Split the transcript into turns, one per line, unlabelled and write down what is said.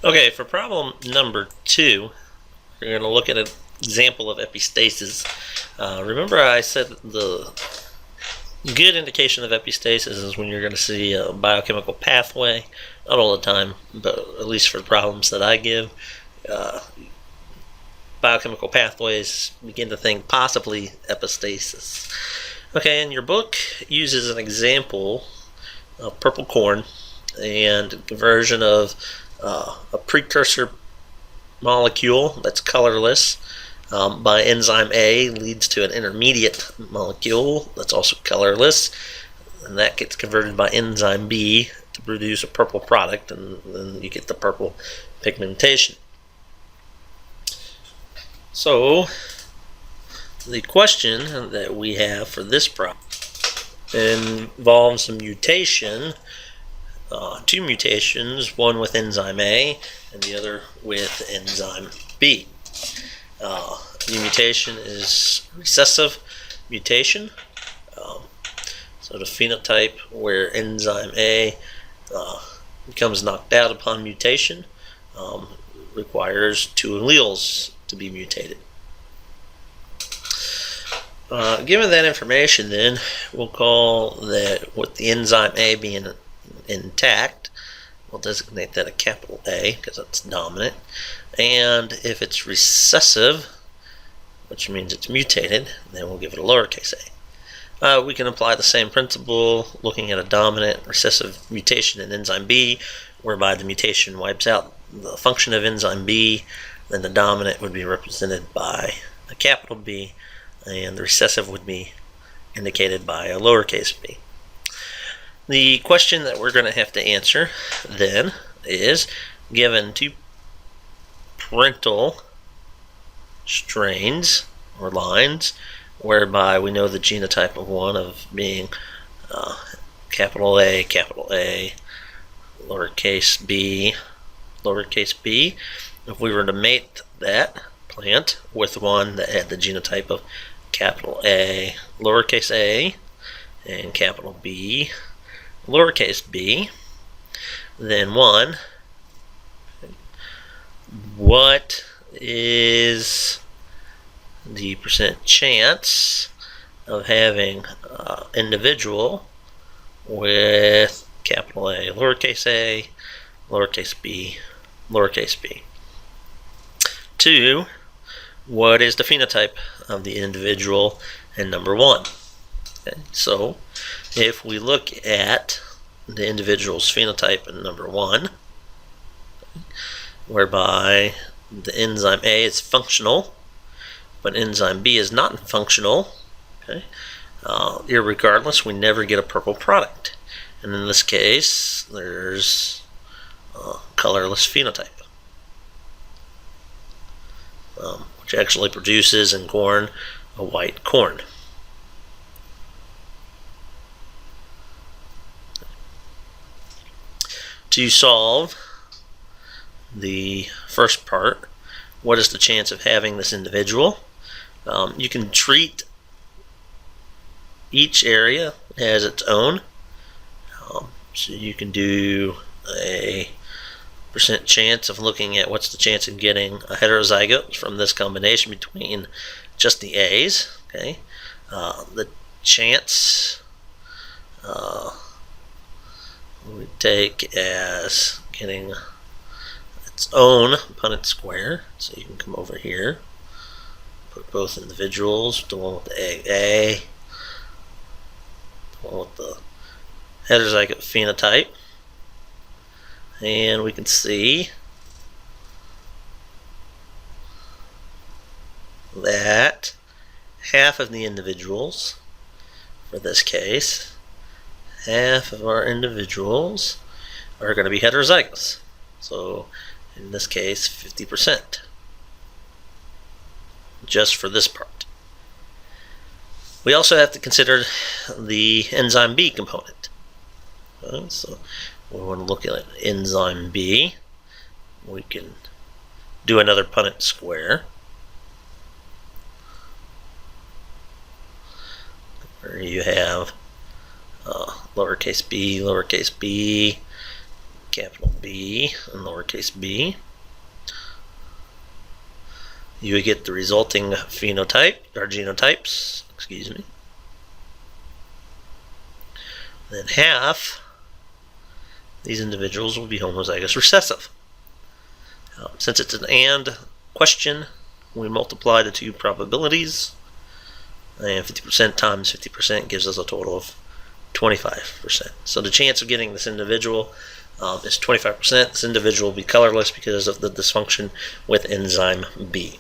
Okay, for problem number 2, we're going to look at an example of epistasis. Remember I said the good indication of epistasis is when you're going to see a biochemical pathway. Not all the time, but at least for the problems that I give. Biochemical pathways, begin to think possibly epistasis. Okay, and your book uses an example of purple corn and conversion of a precursor molecule that's colorless by enzyme A leads to an intermediate molecule that's also colorless, and that gets converted by enzyme B to produce a purple product, and then you get the purple pigmentation. So the question that we have for this problem involves a mutation, 2 mutations, one with enzyme A and the other with enzyme B. The mutation is recessive mutation. So the phenotype where enzyme A becomes knocked out upon mutation requires 2 alleles to be mutated. Given that information, then we'll call that with the enzyme A being intact, we'll designate that a capital A because it's dominant. And if it's recessive, which means it's mutated, then we'll give it a lowercase a. We can apply the same principle looking at a dominant recessive mutation in enzyme B, whereby the mutation wipes out the function of enzyme B. Then the dominant would be represented by a capital B, and the recessive would be indicated by a lowercase b. The question that we're going to have to answer then is, given 2 parental strains or lines, whereby we know the genotype of one of being capital A, lowercase b, if we were to mate that plant with one that had the genotype of capital A, lowercase a, and capital B, lowercase b, then what is the percent chance of having individual with capital A, lowercase b, lowercase b? 2, what is the phenotype of the individual in number 1? Okay, so if we look at the individual's phenotype in number 1, whereby the enzyme A is functional, but enzyme B is not functional, okay, irregardless, we never get a purple product. And in this case, there's a colorless phenotype, which actually produces in corn a white corn. To solve the first part, what is the chance of having this individual? You can treat each area as its own. So you can do a percent chance of looking at what's the chance of getting a heterozygote from this combination between just the A's. Okay, the chance we take as getting its own Punnett square. So you can come over here, put both individuals, the one with the egg A, the one with the heterozygote phenotype, and we can see that half of the individuals, for this case, half of our individuals are going to be heterozygous. So in this case, 50%, just for this part. We also have to consider the enzyme B component. So we want to look at enzyme B. We can do another Punnett square, where you have lowercase b, capital B and lowercase b, you would get the resulting phenotype, or genotypes, excuse me. Then half these individuals will be homozygous recessive. Since it's an and question, we multiply the two probabilities, and 50% times 50% gives us a total of 25%. So the chance of getting this individual is 25%. This individual will be colorless because of the dysfunction with enzyme B.